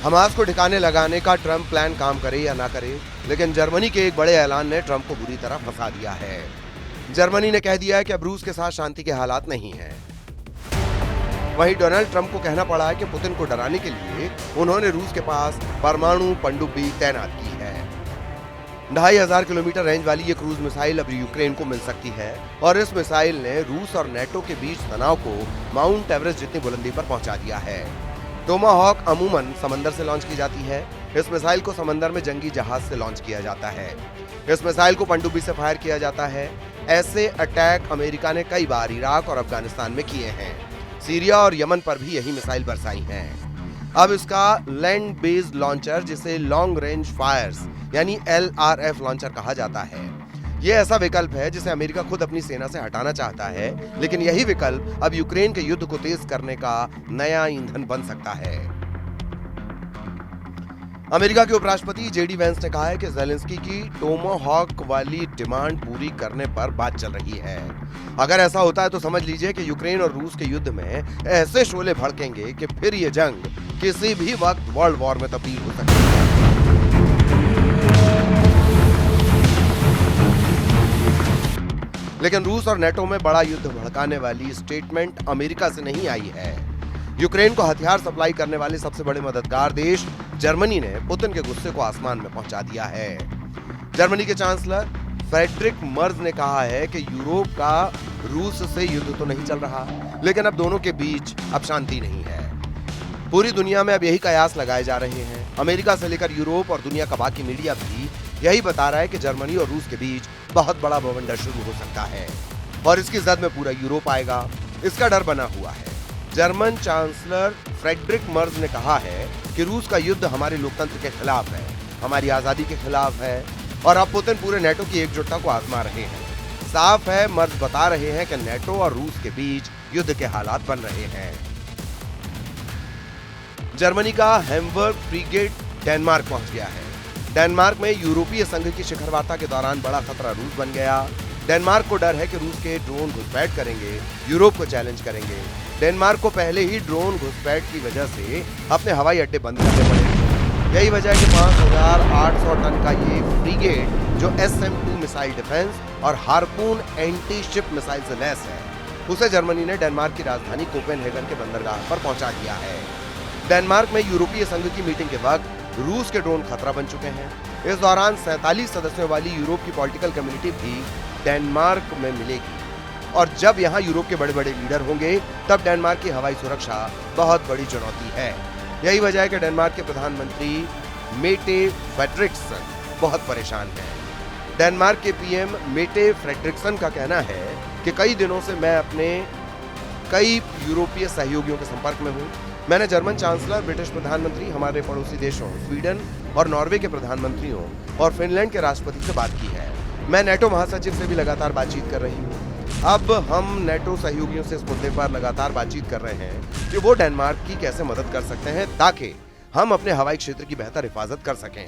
Hamas को ठिकाने लगाने का ट्रंप प्लान काम करे या ना करे, लेकिन जर्मनी के एक बड़े ऐलान ने ट्रंप को बुरी तरह फंसा दिया है। जर्मनी ने कह दिया है कि अब रूस के साथ शांति के हालात नहीं हैं। वहीं डोनाल्ड ट्रंप को कहना पड़ा है कि पुतिन को डराने के लिए उन्होंने रूस के पास परमाणु पनडुब्बी तैनात की है। 2500 किलोमीटर रेंज वाली ये क्रूज मिसाइल अब यूक्रेन को मिल सकती है और इस मिसाइल ने रूस और नेटो के बीच तनाव को माउंट एवरेस्ट जितनी बुलंदी पर पहुंचा दिया है। टोमाहॉक अमूमन समंदर से लॉन्च की जाती है। इस मिसाइल को समंदर में जंगी जहाज से लॉन्च किया जाता है। इस मिसाइल को पनडुब्बी से फायर किया जाता है। ऐसे अटैक अमेरिका ने कई बार इराक और अफगानिस्तान में किए हैं। सीरिया और यमन पर भी यही मिसाइल बरसाई हैं। अब इसका लैंड बेस्ड लॉन्चर, जिसे लॉन्ग रेंज फायर्स यानी LRF लॉन्चर कहा जाता है, ये ऐसा विकल्प है जिसे अमेरिका खुद अपनी सेना से हटाना चाहता है, लेकिन यही विकल्प अब यूक्रेन के युद्ध को तेज करने का नया ईंधन बन सकता है। अमेरिका के उपराष्ट्रपति JD वेंस ने कहा है कि ज़ेलेंस्की की टोमाहॉक वाली डिमांड पूरी करने पर बात चल रही है। अगर ऐसा होता है तो समझ लीजिए कि यूक्रेन और रूस के युद्ध में ऐसे शोले भड़केंगे कि फिर ये जंग किसी भी वक्त वर्ल्ड वॉर में तब्दील हो सकती है। लेकिन रूस और नेटो में बड़ा युद्ध भड़काने वाली स्टेटमेंट अमेरिका से नहीं आई है। यूक्रेन को हथियार सप्लाई करने वाले सबसे बड़े मददगार देश जर्मनी ने पुतिन के गुस्से को आसमान में पहुंचा दिया है। जर्मनी के चांसलर फ्रेडरिक मर्ज ने कहा है कि यूरोप का रूस से युद्ध तो नहीं चल रहा, लेकिन अब दोनों के बीच अब शांति नहीं है। पूरी दुनिया में अब यही कयास लगाए जा रहे हैं। अमेरिका से लेकर यूरोप और दुनिया का बाकी मीडिया भी यही बता रहा है कि जर्मनी और रूस के बीच बहुत बड़ा बवंडर शुरू हो सकता है और इसकी जद में पूरा यूरोप आएगा। इसका डर बना हुआ है। जर्मन चांसलर फ्रेडरिक मर्ज ने कहा है कि रूस का युद्ध हमारे लोकतंत्र के खिलाफ है, हमारी आजादी के खिलाफ है और अब पुतिन पूरे नेटो की एकजुटता को आजमा रहे हैं। साफ है, मर्ज बता रहे हैं कि नेटो और रूस के बीच युद्ध के हालात बन रहे हैं। जर्मनी का हैम्बर्ग फ्रीगेट डेनमार्क पहुंच गया है। डेनमार्क में यूरोपीय संघ की शिखर वार्ता के दौरान बड़ा खतरा रूस बन गया। डेनमार्क को डर है कि रूस के ड्रोन घुसपैठ करेंगे, यूरोप को चैलेंज करेंगे। डेनमार्क को पहले ही ड्रोन घुसपैठ की वजह से अपने हवाई अड्डे बंद करने पड़े। यही वजह है कि 5800 टन का ये फ्रीगेट, जो SM-2 मिसाइल डिफेंस और हार्पून एंटी शिप मिसाइल से लैस है, उसे जर्मनी ने डेनमार्क की राजधानी कोपेनहेगन के बंदरगाह पर पहुंचा दिया है। डेनमार्क में यूरोपीय संघ की मीटिंग के वक्त रूस के ड्रोन खतरा बन चुके हैं। इस दौरान 47 सदस्यों वाली यूरोप की पॉलिटिकल कम्युनिटी भी डेनमार्क में मिलेगी और जब यहाँ यूरोप के बड़े बड़े लीडर होंगे तब डेनमार्क की हवाई सुरक्षा बहुत बड़ी चुनौती है। यही वजह है कि डेनमार्क के प्रधानमंत्री मेटे फ्रेडरिक्सन बहुत परेशान हैं। डेनमार्क के PM मेटे फ्रेडरिक्सन का कहना है कि कई दिनों से मैं अपने कई यूरोपीय सहयोगियों के संपर्क में हूँ। मैंने जर्मन चांसलर, ब्रिटिश प्रधानमंत्री, हमारे पड़ोसी देशों स्वीडन और नॉर्वे के प्रधानमंत्रियों और फिनलैंड के राष्ट्रपति से बात की है। मैं नेटो महासचिव से भी लगातार बातचीत कर रही हूँ। अब हम नेटो सहयोगियों से इस मुद्दे पर लगातार बातचीत कर रहे हैं कि वो डेनमार्क की कैसे मदद कर सकते हैं ताकि हम अपने हवाई क्षेत्र की बेहतर हिफाजत कर सकें।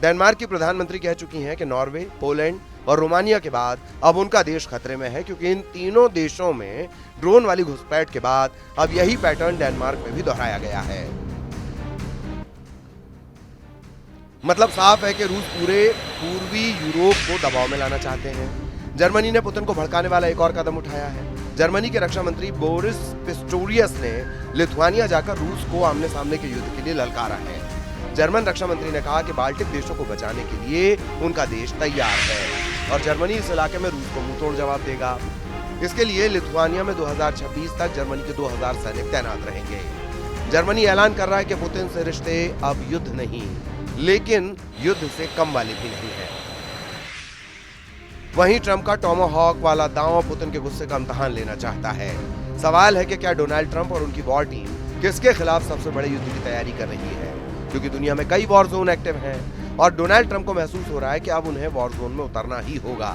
डेनमार्क की प्रधानमंत्री कह चुकी हैं कि नॉर्वे, पोलैंड और रोमानिया के बाद अब उनका देश खतरे में है, क्योंकि इन तीनों देशों में ड्रोन वाली घुसपैठ के बाद अब यही पैटर्न डेनमार्क में भी दोहराया गया है। मतलब साफ है कि रूस पूरे पूर्वी यूरोप को दबाव में लाना चाहते हैं। जर्मनी ने पुतिन को भड़काने वाला एक और कदम उठाया है। जर्मनी के रक्षा मंत्री बोरिस पिस्टोरियस ने लिथुआनिया जाकर रूस को आमने सामने के युद्ध के लिए ललकारा है। जर्मन रक्षा मंत्री ने कहा कि बाल्टिक देशों को बचाने के लिए उनका देश तैयार है और जर्मनी इस इलाके में रूस को मुंहतोड़ जवाब देगा। इसके लिए लिथुआनिया में 2026 तक जर्मनी के 2000 सैनिक तैनात रहेंगे। जर्मनी ऐलान कर रहा है कि पुतिन से रिश्ते अब युद्ध नहीं, लेकिन युद्ध से कम वाले भी नहीं है। वहीं ट्रंप का टोमाहॉक वाला दांव पुतिन के गुस्से का इम्तिहान लेना चाहता है। सवाल है कि क्या डोनाल्ड ट्रंप और उनकी वॉर टीम किसके खिलाफ सबसे बड़े युद्ध की तैयारी कर रही है, क्योंकि दुनिया में कई वॉर जोन एक्टिव हैं और डोनाल्ड ट्रंप को महसूस हो रहा है कि अब उन्हें वॉर जोन में उतरना ही होगा।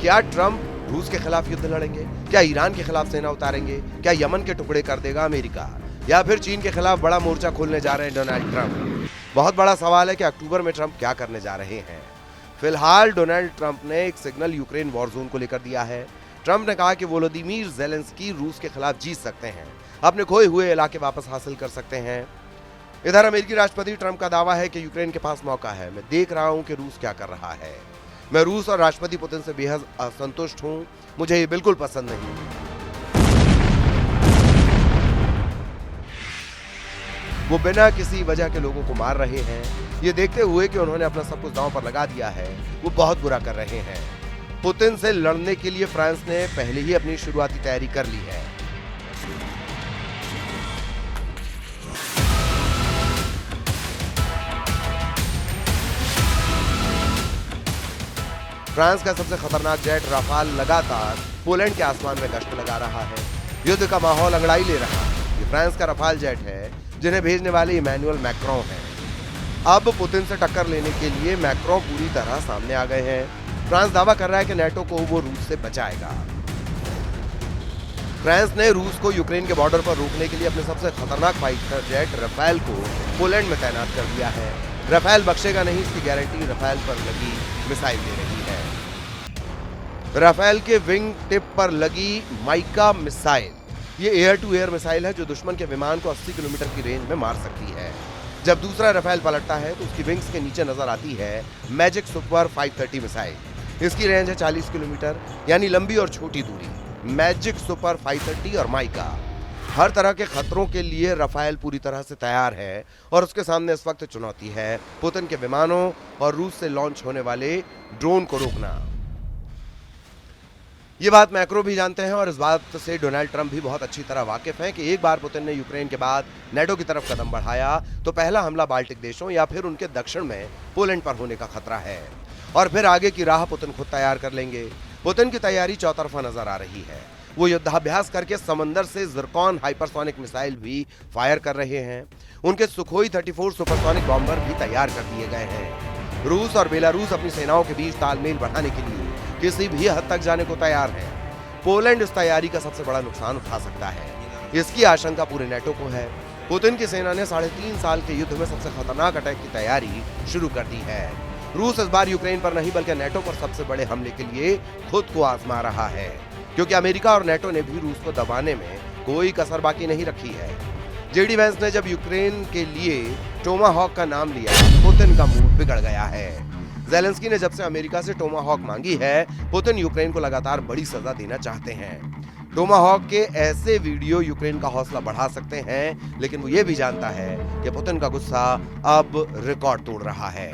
क्या ट्रंप रूस के खिलाफ युद्ध लड़ेंगे? क्या ईरान के खिलाफ सेना उतारेंगे? क्या यमन के टुकड़े कर देगा अमेरिका? या फिर चीन के खिलाफ बड़ा मोर्चा खोलने जा रहे हैं डोनाल्ड ट्रंप? बहुत बड़ा सवाल है कि अक्टूबर में ट्रंप क्या करने जा रहे हैं। फिलहाल डोनाल्ड ट्रंप ने एक सिग्नल यूक्रेन वॉर जोन को लेकर दिया है। ट्रंप ने कहा कि वोलोदिमीर ज़ेलेंस्की रूस के खिलाफ जीत सकते हैं, अपने खोए हुए इलाके वापस हासिल कर सकते हैं। इधर अमेरिकी राष्ट्रपति ट्रंप का दावा है कि यूक्रेन के पास मौका है। मैं देख रहा हूं कि रूस क्या कर रहा है। मैं रूस और राष्ट्रपति पुतिन से बेहद असंतुष्ट हूं। मुझे ये बिल्कुल पसंद नहीं। वो बिना किसी वजह के लोगों को मार रहे हैं। ये देखते हुए कि उन्होंने अपना सब कुछ दांव पर लगा दिया है, वो बहुत बुरा कर रहे हैं। पुतिन से लड़ने के लिए फ्रांस ने पहले ही अपनी शुरुआती तैयारी कर ली है। फ्रांस का सबसे खतरनाक जेट राफाल लगातार पोलैंड के आसमान में गश्त लगा रहा है। युद्ध का माहौल अंगड़ाई ले रहा है। ये फ्रांस का राफाल जेट है जिन्हें भेजने वाले इमैनुअल मैक्रों हैं। अब पुतिन से टक्कर लेने के लिए मैक्रों पूरी तरह सामने आ गए हैं। फ्रांस दावा कर रहा है कि नेटो को वो रूस से बचाएगा। फ्रांस ने रूस को यूक्रेन के बॉर्डर पर रोकने के लिए अपने सबसे खतरनाक फाइटर जेट राफेल को पोलैंड में तैनात कर दिया है। राफेल बख्शेगा नहीं, इसकी गारंटी राफेल पर लगी मिसाइल दे रही है। राफेल के विंग टिप पर लगी माइका मिसाइल, ये एयर टू एयर मिसाइल है जो दुश्मन के विमान को 80 किलोमीटर की रेंज में मार सकती है। जब दूसरा राफेल पलटता है तो उसकी विंग्स के नीचे नजर आती है मैजिक सुपर 530 मिसाइल। इसकी रेंज है 40 किलोमीटर, यानी लंबी और छोटी दूरी। मैजिक सुपर 530 और माइका हर तरह के खतरों के लिए राफेल पूरी तरह से तैयार है और उसके सामने इस वक्त चुनौती है पुतिन के विमानों और रूस से लॉन्च होने वाले ड्रोन को रोकना। ये बात मैक्रो भी जानते हैं और इस बात से डोनाल्ड ट्रंप भी बहुत अच्छी तरह वाकिफ हैं कि एक बार पुतिन ने यूक्रेन के बाद नेटो की तरफ कदम बढ़ाया तो पहला हमला बाल्टिक देशों या फिर उनके दक्षिण में पोलैंड पर होने का खतरा है और फिर आगे की राह पुतिन खुद तैयार कर लेंगे। पुतिन की तैयारी चौतरफा नजर आ रही है। वो युद्धाभ्यास करके समंदर से ज़िरकॉन हाइपरसोनिक मिसाइल भी फायर कर रहे हैं। उनके सुखोई 34 सुपरसोनिक बॉम्बर भी तैयार कर दिए गए हैं। रूस और बेलारूस अपनी सेनाओं के बीच तालमेल बढ़ाने के लिए किसी भी हद तक जाने को तैयार है। पोलैंड इस तैयारी का सबसे बड़ा नुकसान उठा सकता है। इसकी आशंका पूरे नेटो को है। पुतिन की सेना ने 3.5 साल के युद्ध में सबसे खतरनाक अटैक की तैयारी शुरू कर दी है। रूस इस बार यूक्रेन पर नहीं बल्कि नेटो पर सबसे बड़े हमले के लिए खुद को आजमा रहा है, क्योंकि अमेरिका और नेटो ने भी रूस को दबाने में कोई कसर बाकी नहीं रखी है। जेडी वेंस ने जब यूक्रेन के लिए टोमाहॉक का नाम लिया, पुतिन का मूड बिगड़ गया है। ज़ेलेंस्की ने जब से अमेरिका से टोमाहॉक मांगी है, पुतिन यूक्रेन को लगातार बड़ी सजा देना चाहते हैं। टोमाहॉक के ऐसे वीडियो यूक्रेन का हौसला बढ़ा सकते हैं, लेकिन वो ये भी जानता है कि पुतिन का गुस्सा अब रिकॉर्ड तोड़ रहा है।